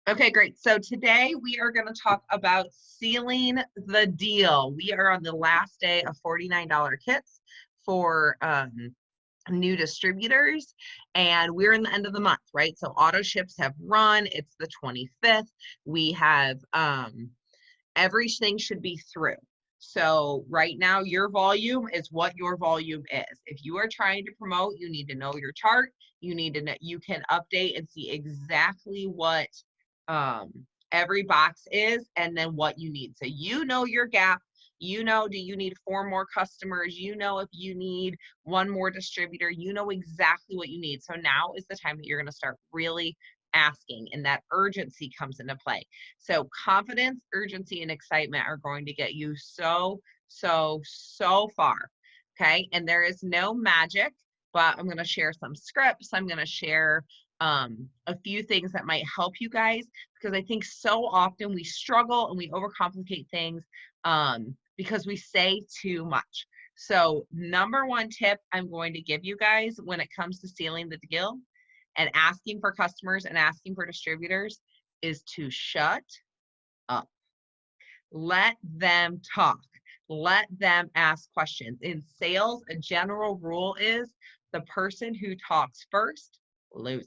Okay, great. So today we are going to talk about sealing the deal. We are on the last day of $49 kits for new distributors, and we're in the end of the month, right? So auto ships have run. It's the 25th. We have everything should be through. So right now, your volume is what your volume is. If you are trying to promote, you need to know your chart. You need to know, you can update and see exactly what every box is and then what you need. So you know your gap. You know, do you need 4 more customers? You know, if you need 1 more distributor, you know exactly what you need. So now is the time that you're going to start really asking, and that urgency comes into play. So confidence, urgency, and excitement are going to get you so far. Okay. And there is no magic, but I'm going to share some scripts. I'm going to share a few things that might help you guys, because I think so often we struggle and we overcomplicate things because we say too much. So number 1 tip I'm going to give you guys when it comes to sealing the deal and asking for customers and asking for distributors is to shut up. Let them talk. Let them ask questions. In sales, a general rule is the person who talks first loses.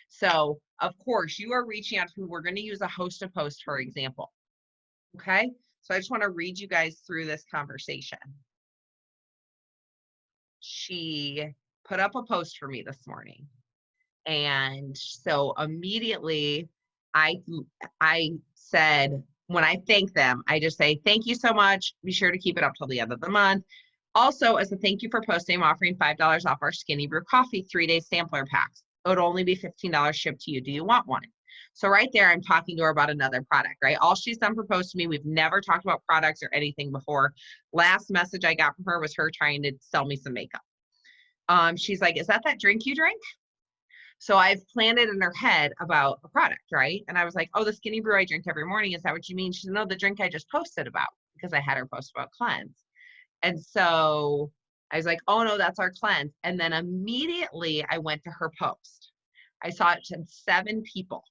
So, of course, you are reaching out to, we're going to use a host to post, for example. Okay. So I just want to read you guys through this conversation. She put up a post for me this morning. And so immediately I said, when I thank them, I just say, thank you so much. Be sure to keep it up till the end of the month. Also, as a thank you for posting, I'm offering $5 off our Skinny Brew Coffee 3-day sampler packs. It would only be $15 shipped to you. Do you want one? So right there, I'm talking to her about another product, right? All she's done proposed to me. We've never talked about products or anything before. Last message I got from her was her trying to sell me some makeup. She's like, is that drink you drink? So I've planted in her head about a product, right? And I was like, oh, the Skinny Brew I drink every morning. Is that what you mean? She said, no, the drink I just posted about, because I had her post about cleanse. And so I was like, oh no, that's our cleanse. And then immediately I went to her post. I saw it to 7 people.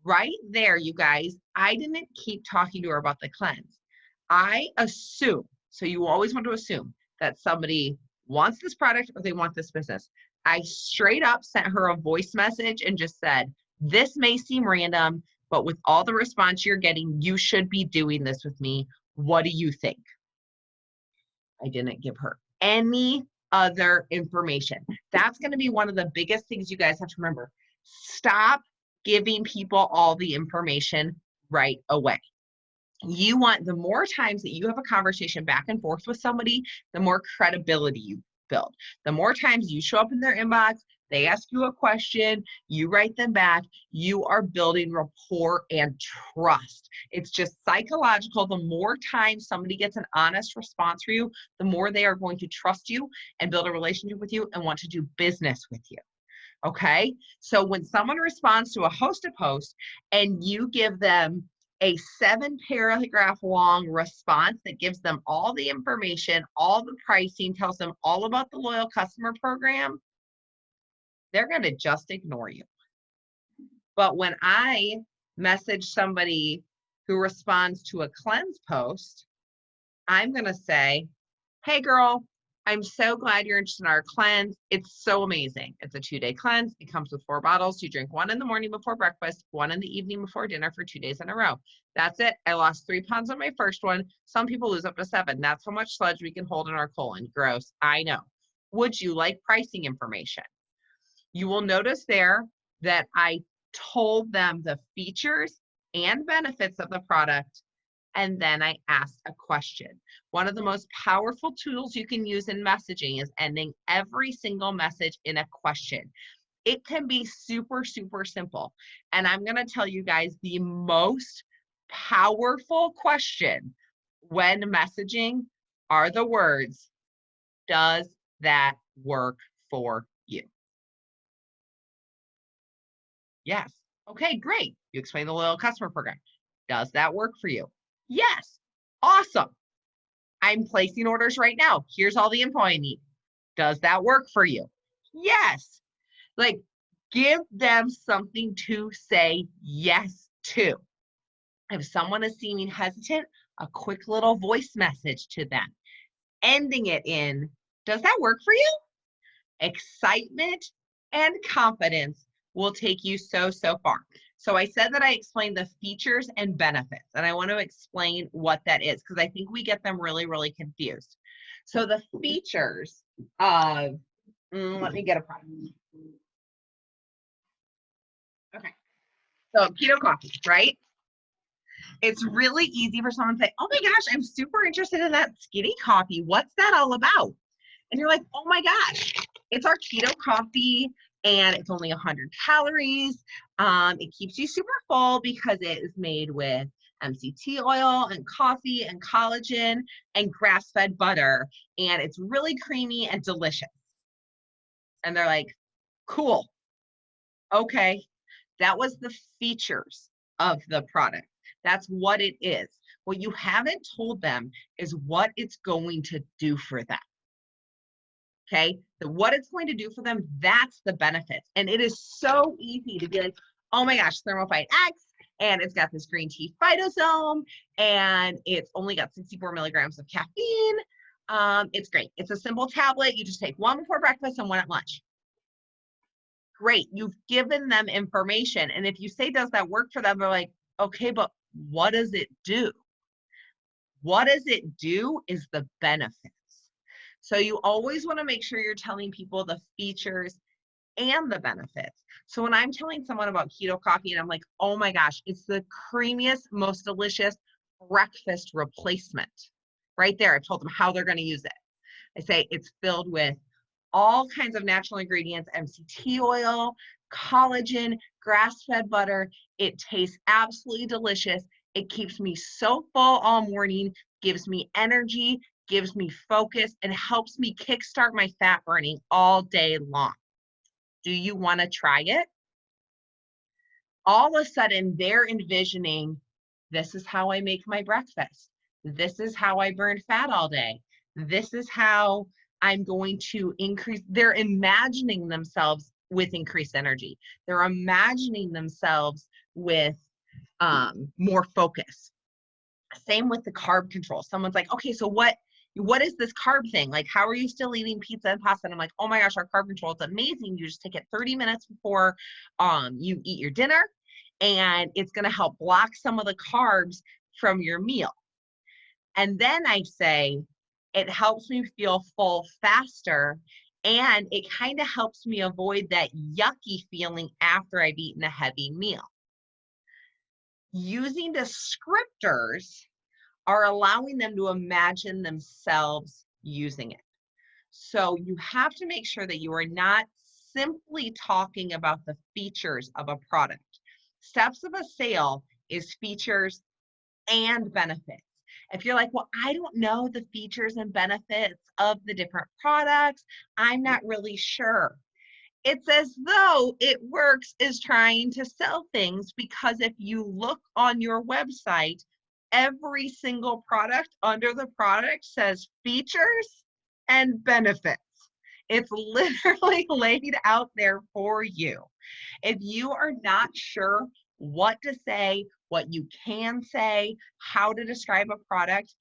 Right there, you guys, I didn't keep talking to her about the cleanse. I assume, so you always want to assume that somebody wants this product or they want this business. I straight up sent her a voice message and just said, this may seem random, but with all the response you're getting, you should be doing this with me. What do you think? I didn't give her any other information. That's going to be one of the biggest things you guys have to remember. Stop giving people all the information right away. You want, the more times that you have a conversation back and forth with somebody, the more credibility you build. The more times you show up in their inbox, they ask you a question, you write them back, you are building rapport and trust. It's just psychological. The more times somebody gets an honest response for you, the more they are going to trust you and build a relationship with you and want to do business with you. Okay. So when someone responds to a hosted post and you give them a 7-paragraph long response that gives them all the information, all the pricing, tells them all about the loyal customer program, they're going to just ignore you. But when I message somebody who responds to a cleanse post, I'm going to say, hey girl, I'm so glad you're interested in our cleanse. It's so amazing. It's a 2-day cleanse. It comes with 4 bottles. You drink 1 in the morning before breakfast, 1 in the evening before dinner for 2 days in a row. That's it. I lost 3 pounds on my first one. Some people lose up to 7. That's how much sludge we can hold in our colon. Gross. I know. Would you like pricing information? You will notice there that I told them the features and benefits of the product, and then I asked a question. One of the most powerful tools you can use in messaging is ending every single message in a question. It can be super simple. And I'm going to tell you guys the most powerful question when messaging are the words, does that work for you? Yes. Okay, great. You explain the loyal customer program. Does that work for you? Yes. Awesome. I'm placing orders right now. Here's all the info I need. Does that work for you? Yes. Like, Give them something to say yes to. If someone is seeming hesitant, a quick little voice message to them, ending it in, does that work for you? Excitement and confidence will take you so far. So I said that I explained the features and benefits, and I want to explain what that is because I think we get them really confused. So the features of, let me get a product. Okay. So keto coffee, right? It's really easy for someone to say, oh my gosh, I'm super interested in that skinny coffee. What's that all about? And you're like, oh my gosh, it's our keto coffee and it's only 100 calories. It keeps you super full because it is made with MCT oil and coffee and collagen and grass-fed butter. And it's really creamy and delicious. And they're like, cool. Okay. That was the features of the product. That's what it is. What you haven't told them is what it's going to do for them. Okay, so what it's going to do for them, that's the benefits. And it is so easy to be like, oh my gosh, Thermophyte X, and it's got this green tea phytosome, and it's only got 64 milligrams of caffeine. It's great. It's a simple tablet. You just take one before breakfast and one at lunch. Great. You've given them information. And if you say, does that work for them? They're like, okay, but what does it do? What does it do is the benefits. So you always want to make sure you're telling people the features and the benefits. So when I'm telling someone about keto coffee and I'm like, oh my gosh, it's the creamiest, most delicious breakfast replacement. Right there, I've told them how they're going to use it. I say it's filled with all kinds of natural ingredients, MCT oil, collagen, grass-fed butter. It tastes absolutely delicious. It keeps me so full all morning, gives me energy, gives me focus, and helps me kickstart my fat burning all day long. Do you want to try it? All of a sudden, they're envisioning, this is how I make my breakfast. This is how I burn fat all day. This is how I'm going to increase. They're imagining themselves with increased energy. They're imagining themselves with more focus. Same with the carb control. Someone's like, okay, so what is this carb thing? Like, how are you still eating pizza and pasta? And I'm like, oh my gosh, our carb control is amazing. You just take it 30 minutes before you eat your dinner, and it's going to help block some of the carbs from your meal. And then I say, it helps me feel full faster, and it kind of helps me avoid that yucky feeling after I've eaten a heavy meal. Using descriptors are allowing them to imagine themselves using it. So you have to make sure that you are not simply talking about the features of a product. Steps of a sale is features and benefits. If you're like, well, I don't know the features and benefits of the different products, I'm not really sure. It's as though It Works is trying to sell things, because if you look on your website, every single product under the product says features and benefits. It's literally laid out there for you. If you are not sure what to say, what you can say, how to describe a product,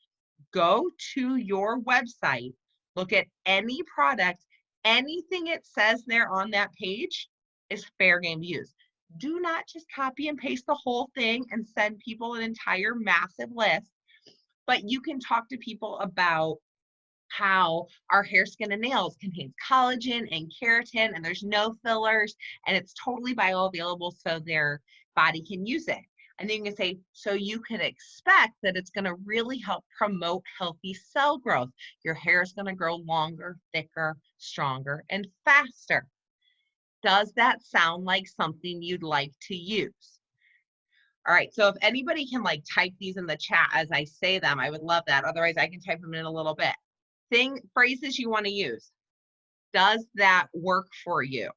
go to your website, look at any product, anything it says there on that page is fair game to use. Do not just copy and paste the whole thing and send people an entire massive list, but you can talk to people about how our hair, skin, and nails contains collagen and keratin, and there's no fillers, and it's totally bioavailable so their body can use it. And then you can say, so you can expect that it's going to really help promote healthy cell growth. Your hair is going to grow longer, thicker, stronger, and faster. Does that sound like something you'd like to use? All right, so if anybody can like type these in the chat as I say them, I would love that. Otherwise, I can type them in a little bit. Phrases you want to use. Does that work for you?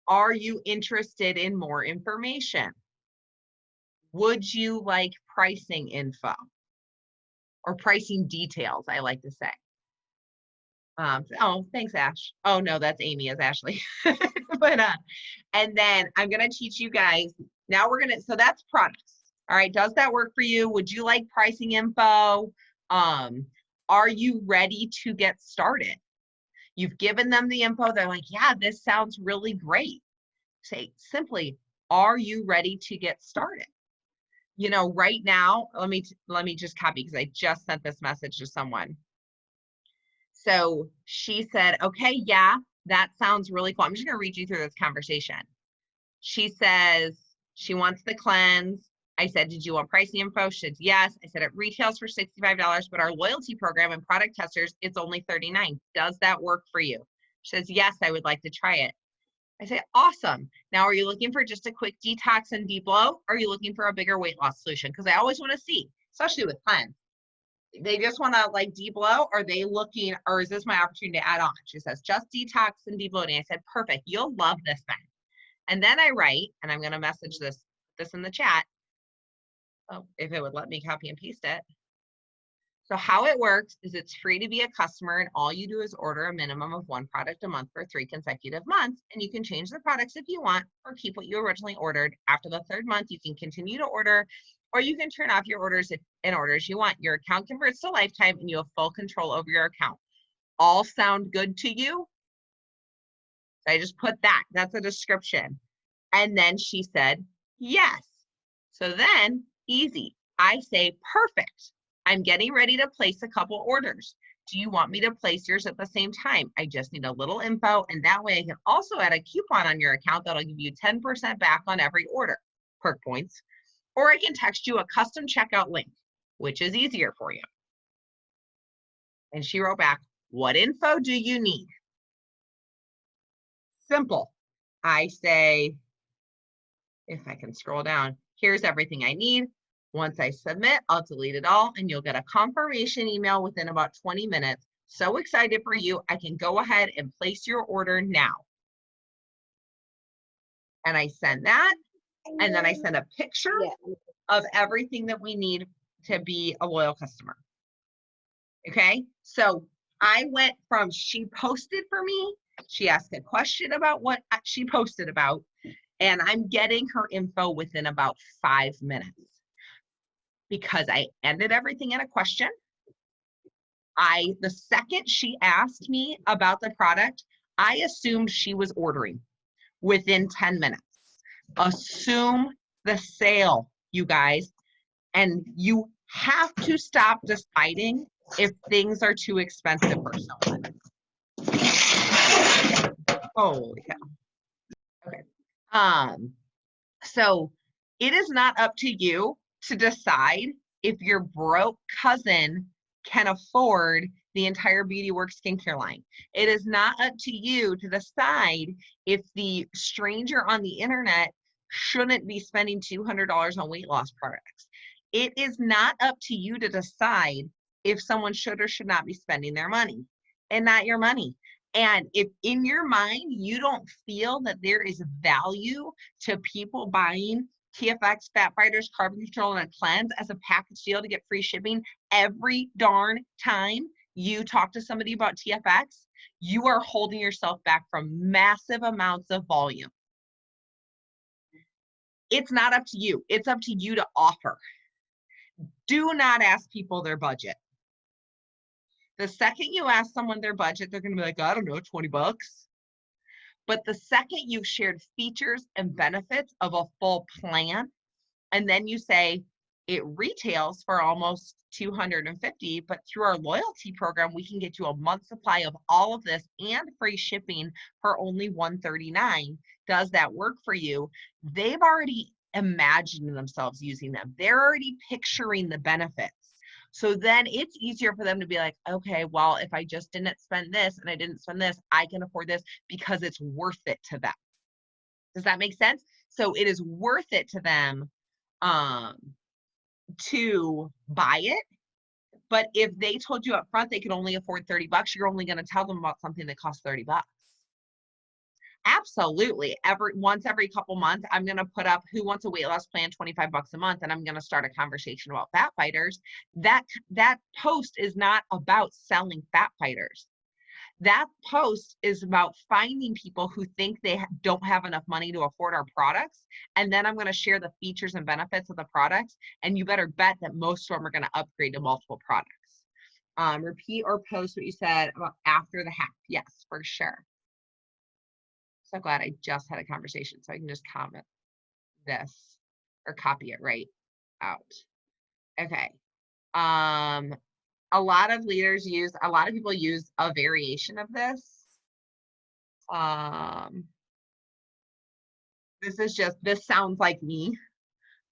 Are you interested in more information? Would you like pricing info? Or pricing details, I like to say. Oh, thanks, Ash. Oh no, that's Amy as Ashley. But and then I'm gonna teach you guys. Now so that's products. All right, does that work for you? Would you like pricing info? Are you ready to get started? You've given them the info. They're like, yeah, this sounds really great. Say simply, are you ready to get started? You know, right now, let me just copy because I just sent this message to someone. So she said, okay, yeah, that sounds really cool. I'm just going to read you through this conversation. She says she wants the cleanse. I said, did you want pricing info? She said, yes. I said, it retails for $65, but our loyalty program and product testers, it's only $39. Does that work for you? She says, yes, I would like to try it. I say, awesome. Now, are you looking for just a quick detox and debloat? Or are you looking for a bigger weight loss solution? Because I always want to see, especially with cleanse. They just want to like debloat, or are they looking, or is this my opportunity to add on? She says, just detox and debloating. I said, perfect. You'll love this then. And then I write, and I'm going to message this in the chat. Oh, if it would let me copy and paste it. So how it works is it's free to be a customer, and all you do is order a minimum of 1 product a month for 3 consecutive months, and you can change the products if you want or keep what you originally ordered. After the 3rd month, you can continue to order, or you can turn off your orders in orders you want. Your account converts to lifetime, and you have full control over your account. All sound good to you? So I just put that. That's a description. And then she said, yes. So then, easy. I say, perfect. I'm getting ready to place a couple orders. Do you want me to place yours at the same time? I just need a little info, and that way I can also add a coupon on your account that'll give you 10% back on every order, perk points. Or I can text you a custom checkout link, which is easier for you. And she wrote back, what info do you need? Simple. I say, if I can scroll down, here's everything I need. Once I submit, I'll delete it all, and you'll get a confirmation email within about 20 minutes. So excited for you. I can go ahead and place your order now. And I send that, and then I send a picture of everything that we need to be a loyal customer. Okay, so I went from she posted for me, she asked a question about what she posted about, and I'm getting her info within about 5 minutes. Because I ended everything in a question. The second she asked me about the product, I assumed she was ordering within 10 minutes. Assume the sale, you guys. And you have to stop deciding if things are too expensive for someone. Holy cow. Okay. So it is not up to you to decide if your broke cousin can afford the entire Beauty Works skincare line. It is not up to you to decide if the stranger on the internet shouldn't be spending $200 on weight loss products. It is not up to you to decide if someone should or should not be spending their money, and not your money. And if in your mind you don't feel that there is value to people buying TFX, Fat Fighters, Carbon Control, and a Cleanse as a package deal to get free shipping every darn time you talk to somebody about TFX, you are holding yourself back from massive amounts of volume. It's not up to you. It's up to you to offer. Do not ask people their budget. The second you ask someone their budget, they're going to be like, I don't know, 20 bucks. But the second you've shared features and benefits of a full plan, and then you say it retails for almost $250, but through our loyalty program, we can get you a month supply of all of this and free shipping for only $139. Does that work for you? They've already imagined themselves using them. They're already picturing the benefits. So then it's easier for them to be like, okay, well, if I just didn't spend this and I didn't spend this, I can afford this because it's worth it to them. Does that make sense? So it is worth it to them to buy it. But if they told you up front they could only afford 30 bucks, you're only going to tell them about something that costs 30 bucks. Absolutely. Once every couple months, I'm going to put up who wants a weight loss plan, 25 bucks a month, and I'm going to start a conversation about Fat Fighters. That post is not about selling Fat Fighters. That post is about finding people who think they don't have enough money to afford our products. And then I'm going to share the features and benefits of the products. And you better bet that most of them are going to upgrade to multiple products. Repeat or post what you said about after the hack. Yes, for sure. So glad I just had a conversation so I can just comment this or copy it right out. Okay. A lot of people use a variation of this. This sounds like me.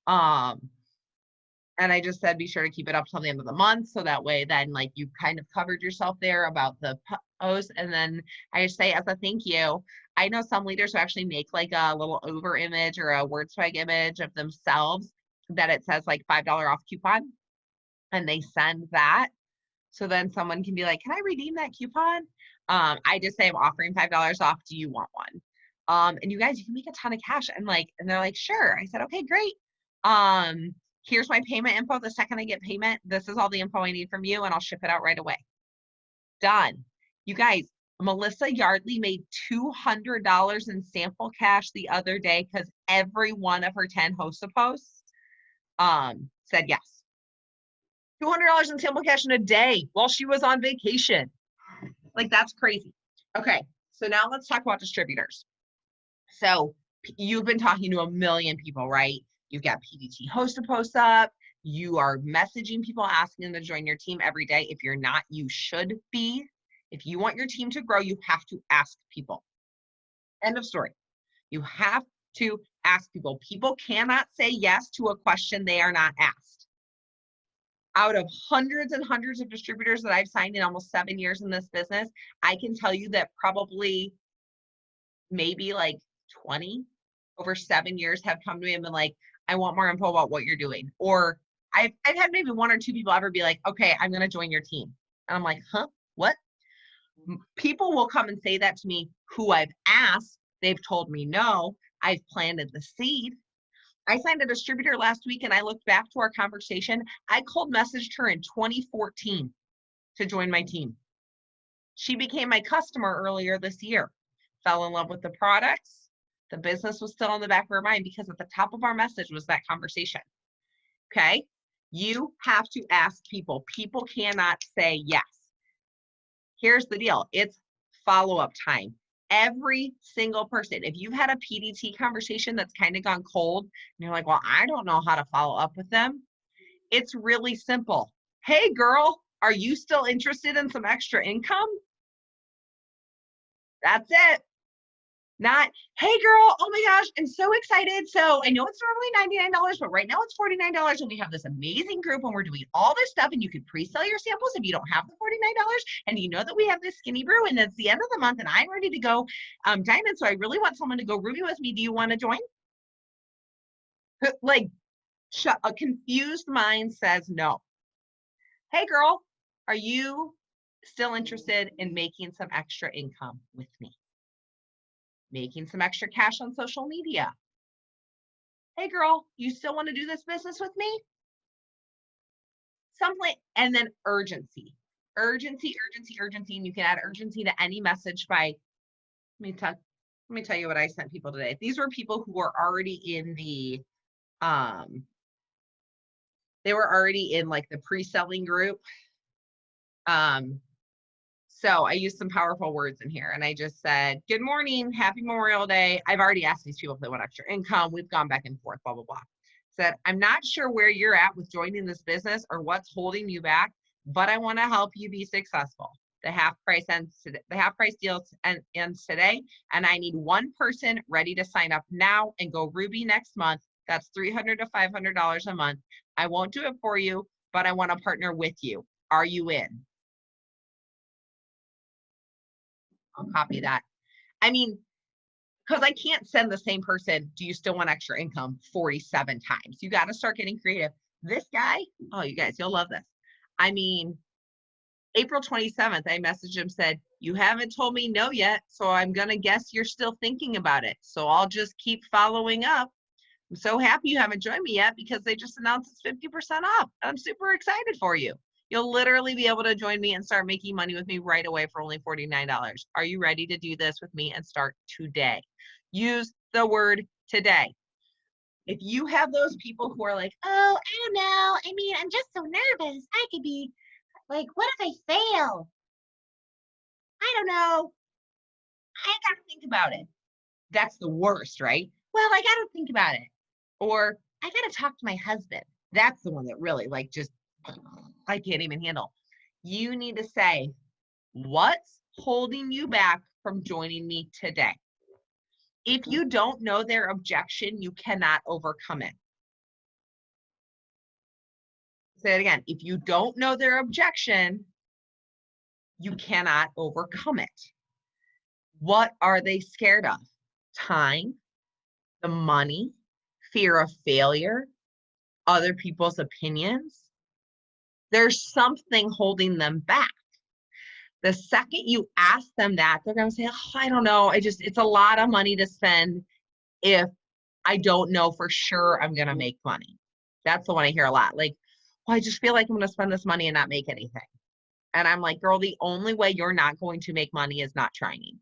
And I just said, be sure to keep it up till the end of the month. So that way, then like you kind of covered yourself there about the post. And then I just say as a thank you, I know some leaders who actually make like a little over image or a word swag image of themselves that it says like $5 off coupon. And they send that. So then someone can be like, can I redeem that coupon? I just say I'm offering $5 off. Do you want one? And you guys, you can make a ton of cash. And they're like, sure. I said, okay, great. Here's my payment info. The second I get payment, this is all the info I need from you, and I'll ship it out right away. Done. You guys, Melissa Yardley made $200 in sample cash the other day because every one of her 10 HOSA posts said yes. $200 in sample cash in a day while she was on vacation. Like, that's crazy. Okay, so now let's talk about distributors. So you've been talking to a million people, right? You've got PDT HOSA posts up. You are messaging people, asking them to join your team every day. If you're not, you should be. If you want your team to grow, you have to ask people. End of story. You have to ask people. People cannot say yes to a question they are not asked. Out of hundreds and hundreds of distributors that I've signed in almost 7 years in this business, I can tell you that probably maybe like 20 over 7 years have come to me and been like, I want more info about what you're doing. Or I've had maybe 1 or 2 people ever be like, okay, I'm going to join your team. And I'm like, huh, what? People will come and say that to me who I've asked. They've told me no. I've planted the seed. I signed a distributor last week and I looked back to our conversation. I cold messaged her in 2014 to join my team. She became my customer earlier this year, fell in love with the products. The business was still in the back of her mind because at the top of our message was that conversation. Okay. You have to ask people. People cannot say yes. Here's the deal. It's follow-up time. Every single person, if you've had a PDT conversation that's kind of gone cold, and you're like, well, I don't know how to follow up with them. It's really simple. Hey, girl, are you still interested in some extra income? That's it. Not, hey girl, oh my gosh, I'm so excited. So I know it's normally $99, but right now it's $49 and we have this amazing group and we're doing all this stuff and you could pre-sell your samples if you don't have the $49. And you know that we have this skinny brew and it's the end of the month and I'm ready to go diamond. So I really want someone to go Ruby with me. Do you want to join? Like a confused mind says no. Hey girl, are you still interested in making some extra income with me? Making some extra cash on social media. Hey girl, you still want to do this business with me? Something, and then urgency. Urgency, urgency, urgency. And you can add urgency to any message by, let me tell you what I sent people today. These were people who were already in the, they were already in like the pre-selling group. So I used some powerful words in here and I just said, good morning, happy Memorial Day. I've already asked these people if they want extra income. We've gone back and forth, blah, blah, blah. Said, I'm not sure where you're at with joining this business or what's holding you back, but I want to help you be successful. The half price deal ends today, and I need one person ready to sign up now and go Ruby next month. That's $300 to $500 a month. I won't do it for you, but I want to partner with you. Are you in? I'll copy that. I mean, because I can't send the same person, do you still want extra income 47 times? You got to start getting creative. This guy, oh, you guys, you'll love this. I mean, April 27th, I messaged him, said, you haven't told me no yet, so I'm going to guess you're still thinking about it. So I'll just keep following up. I'm so happy you haven't joined me yet because they just announced it's 50% off. I'm super excited for you. You'll literally be able to join me and start making money with me right away for only $49. Are you ready to do this with me and start today? Use the word today. If you have those people who are like, oh, I don't know. I mean, I'm just so nervous. I could be like, what if I fail? I don't know. I got to think about it. That's the worst, right? Well, I got to think about it. Or I got to talk to my husband. That's the one that really like just, I can't even handle. You need to say, what's holding you back from joining me today? If you don't know their objection, you cannot overcome it. Say it again. If you don't know their objection, you cannot overcome it. What are they scared of? Time, the money, fear of failure, other people's opinions. There's something holding them back. The second you ask them that, they're going to say, oh, I don't know. It's a lot of money to spend if I don't know for sure I'm going to make money. That's the one I hear a lot. Like, well, I just feel like I'm going to spend this money and not make anything. And I'm like, girl, the only way you're not going to make money is not trying.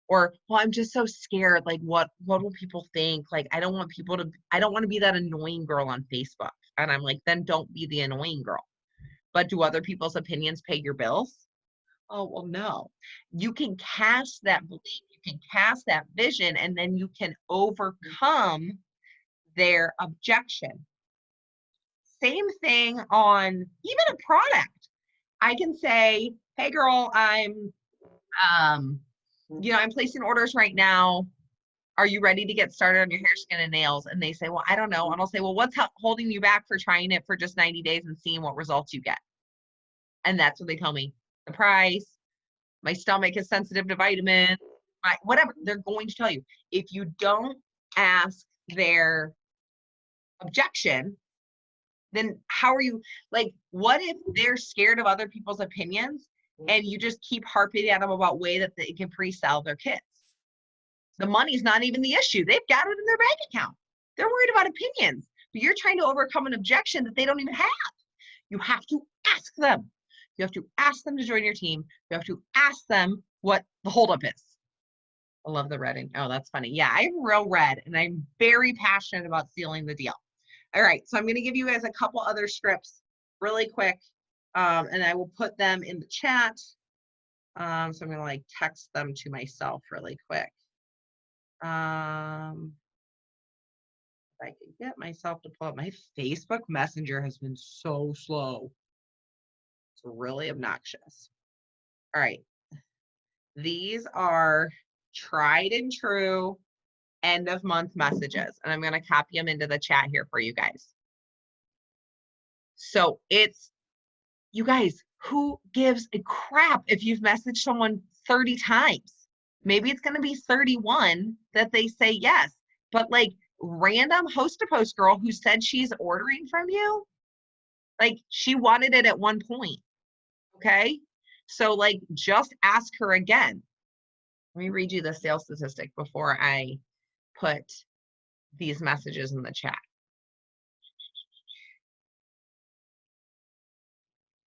Or, well, I'm just so scared. Like, what will people think? Like, I don't want to be that annoying girl on Facebook. And I'm like, then don't be the annoying girl. But do other people's opinions pay your bills? Oh, well, no. You can cast that belief, you can cast that vision, and then you can overcome their objection. Same thing on even a product. I can say, hey girl, I'm placing orders right now. Are you ready to get started on your hair, skin, and nails? And they say, well, I don't know. And I'll say, well, what's holding you back for trying it for just 90 days and seeing what results you get? And that's what they tell me. The price, my stomach is sensitive to vitamins, whatever. They're going to tell you. If you don't ask their objection, then how are you, like, what if they're scared of other people's opinions and you just keep harping at them about way that they can pre-sell their kits? The money's not even the issue. They've got it in their bank account. They're worried about opinions, but you're trying to overcome an objection that they don't even have. You have to ask them. You have to ask them to join your team. You have to ask them what the holdup is. I love the red. Oh, that's funny. Yeah, I'm real red, and I'm very passionate about sealing the deal. All right, so I'm going to give you guys a couple other scripts really quick, and I will put them in the chat. So I'm going to like text them to myself really quick. If I can get myself to pull up, my Facebook Messenger has been so slow. It's really obnoxious. All right. These are tried and true end of month messages, and I'm going to copy them into the chat here for you guys. So it's, you guys, who gives a crap if you've messaged someone 30 times? Maybe it's going to be 31 that they say yes, but like random host-to-post girl who said she's ordering from you, like she wanted it at one point. Okay. So like, just ask her again. Let me read you the sales statistic before I put these messages in the chat.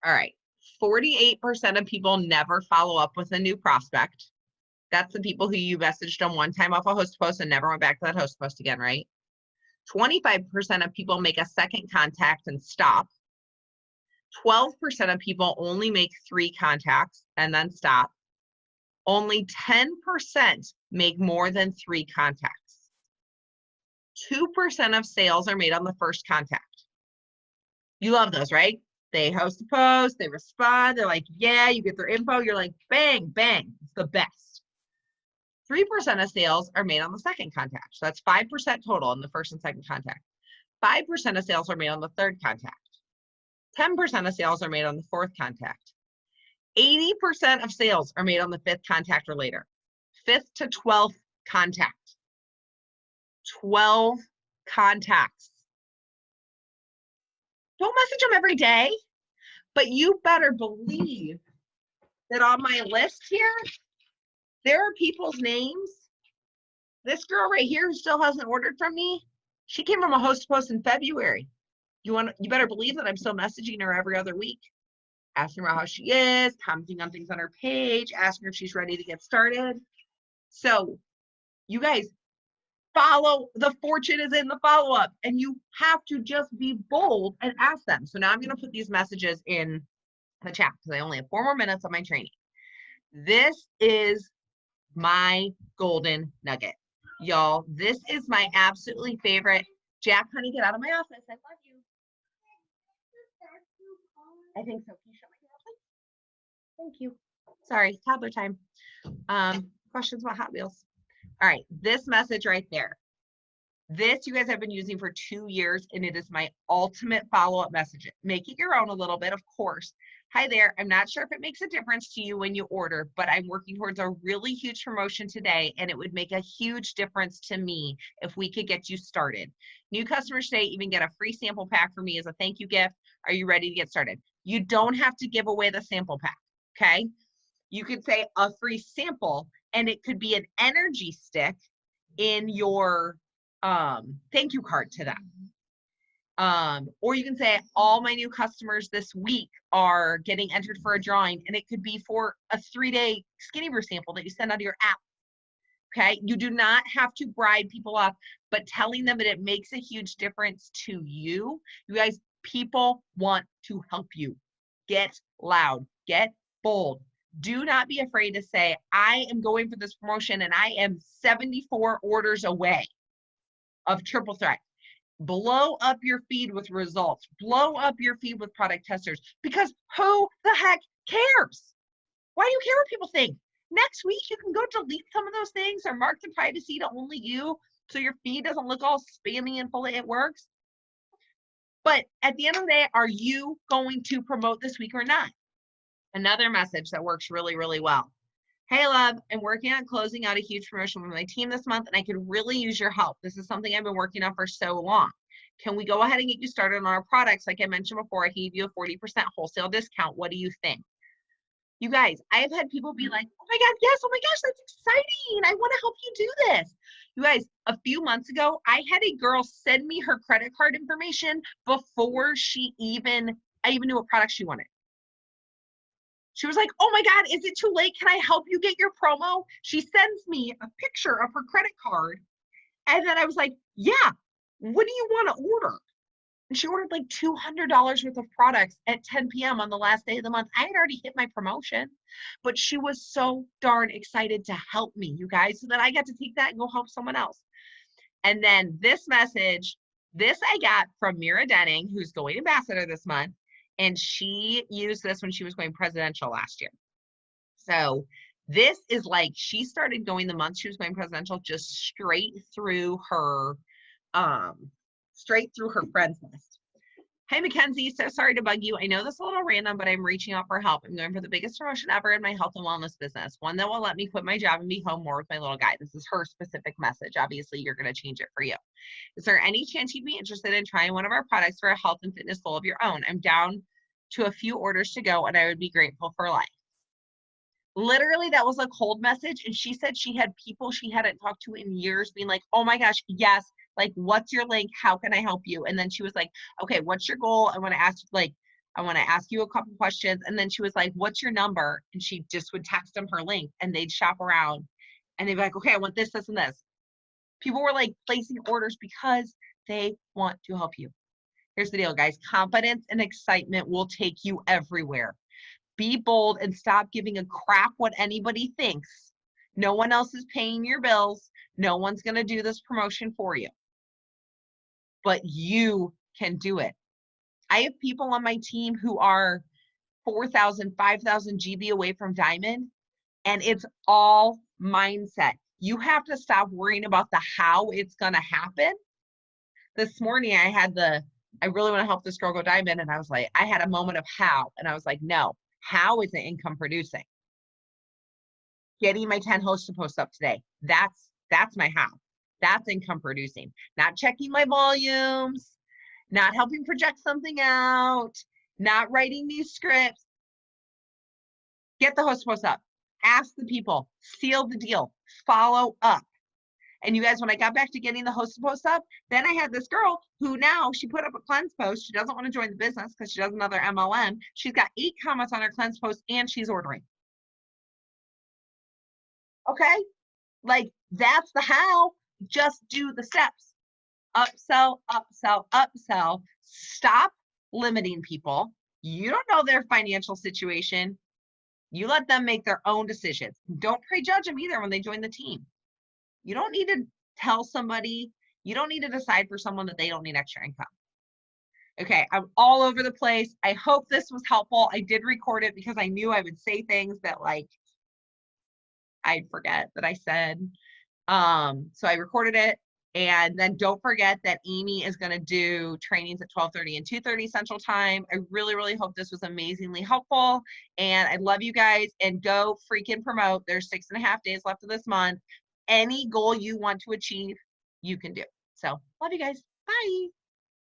All right. 48% of people never follow up with a new prospect. That's the people who you messaged them one time off a host post and never went back to that host post again, right? 25% of people make a second contact and stop. 12% of people only make 3 contacts and then stop. Only 10% make more than 3 contacts. 2% of sales are made on the first contact. You love those, right? They host a post, they respond, they're like, yeah, you get their info, you're like, bang, bang, it's the best. 3% of sales are made on the second contact. So that's 5% total in the first and second contact. 5% of sales are made on the third contact. 10% of sales are made on the fourth contact. 80% of sales are made on the 5th contact or later. 5th to 12th contact. 12 contacts. Don't message them every day, but you better believe that on my list here, there are people's names. This girl right here who still hasn't ordered from me, she came from a host post in February. You better believe that I'm still messaging her every other week, asking her how she is, commenting on things on her page, asking her if she's ready to get started. So you guys, the fortune is in the follow-up, and you have to just be bold and ask them. So now I'm going to put these messages in the chat because I only have 4 more minutes of my training. This is my golden nugget, y'all. This is my absolutely favorite. Jack, honey, get out of my office. I love you. I think so. Can you shut my door, please? Thank you. Sorry, toddler time. Questions about Hot Wheels. All right, this message right there. This you guys have been using for 2 years, and it is my ultimate follow-up message. Make it your own a little bit, of course. Hi there, I'm not sure if it makes a difference to you when you order, but I'm working towards a really huge promotion today, and it would make a huge difference to me if we could get you started. New customers today even get a free sample pack from me as a thank you gift. Are you ready to get started? You don't have to give away the sample pack, okay? You could say a free sample, and it could be an energy stick in your thank you card to them. Or you can say all my new customers this week are getting entered for a drawing, and it could be for a 3-day Skinny Brew sample that you send out of your app. Okay, you do not have to bribe people up, but telling them that it makes a huge difference to you. You guys, people want to help you. Get loud, get bold. Do not be afraid to say, I am going for this promotion and I am 74 orders away of triple threat. Blow up your feed with results. Blow up your feed with product testers, because who the heck cares? Why do you care what people think? Next week, you can go delete some of those things or mark the privacy to only you so your feed doesn't look all spammy and full of it works. But at the end of the day, are you going to promote this week or not? Another message that works really, really well. Hey, love, I'm working on closing out a huge promotion with my team this month, and I could really use your help. This is something I've been working on for so long. Can we go ahead and get you started on our products? Like I mentioned before, I gave you a 40% wholesale discount. What do you think? You guys, I've had people be like, oh my God, yes, oh my gosh, that's exciting. I want to help you do this. You guys, a few months ago, I had a girl send me her credit card information before I even knew what product she wanted. She was like, oh my God, is it too late? Can I help you get your promo? She sends me a picture of her credit card. And then I was like, yeah, what do you want to order? And she ordered like $200 worth of products at 10 p.m. on the last day of the month. I had already hit my promotion, but she was so darn excited to help me, you guys, so that I got to take that and go help someone else. And then this message, this I got from Mira Denning, who's going ambassador this month. And she used this when she was going presidential last year. So this is like, she started going the month she was going presidential, just straight through her friends list. Hey, Mackenzie, so sorry to bug you. I know this is a little random, but I'm reaching out for help. I'm going for the biggest promotion ever in my health and wellness business, one that will let me quit my job and be home more with my little guy. This is her specific message. Obviously, you're going to change it for you. Is there any chance you'd be interested in trying one of our products for a health and fitness goal of your own? I'm down to a few orders to go, and I would be grateful for life. Literally, that was a cold message, and she said she had people she hadn't talked to in years being like, oh my gosh, yes, like, what's your link? How can I help you? And then she was like, okay, what's your goal? I want to ask you a couple questions. And then she was like, what's your number? And she just would text them her link, and they'd shop around, and they'd be like, okay, I want this, this, and this. People were like placing orders because they want to help you. Here's the deal, guys. Confidence and excitement will take you everywhere. Be bold and stop giving a crap what anybody thinks. No one else is paying your bills. No one's going to do this promotion for you. But you can do it. I have people on my team who are 4,000, 5,000 GB away from Diamond, and it's all mindset. You have to stop worrying about the how it's going to happen. This morning, I really want to help this girl go Diamond, and I was like, I had a moment of how, and I was like, no. How is it income producing? Getting my 10 hosts to post up today. That's my how. That's income producing. Not checking my volumes, not helping project something out, not writing these scripts. Get the host to post up. Ask the people. Seal the deal. Follow up. And you guys, when I got back to getting the hosted post up, then I had this girl who now she put up a cleanse post. She doesn't want to join the business because she does another MLM. She's got 8 comments on her cleanse post and she's ordering. Okay. Like that's the how. Just do the steps. Upsell, upsell, upsell. Stop limiting people. You don't know their financial situation. You let them make their own decisions. Don't prejudge them either when they join the team. You don't need to tell somebody, you don't need to decide for someone that they don't need extra income. Okay, I'm all over the place. I hope this was helpful. I did record it because I knew I would say things that like I'd forget that I said. So I recorded it. And then don't forget that Amy is going to do trainings at 12:30 and 2:30 Central Time. I really, really hope this was amazingly helpful. And I love you guys. And go freaking promote. There's 6.5 days left of this month. Any goal you want to achieve, you can do. So love you guys. Bye.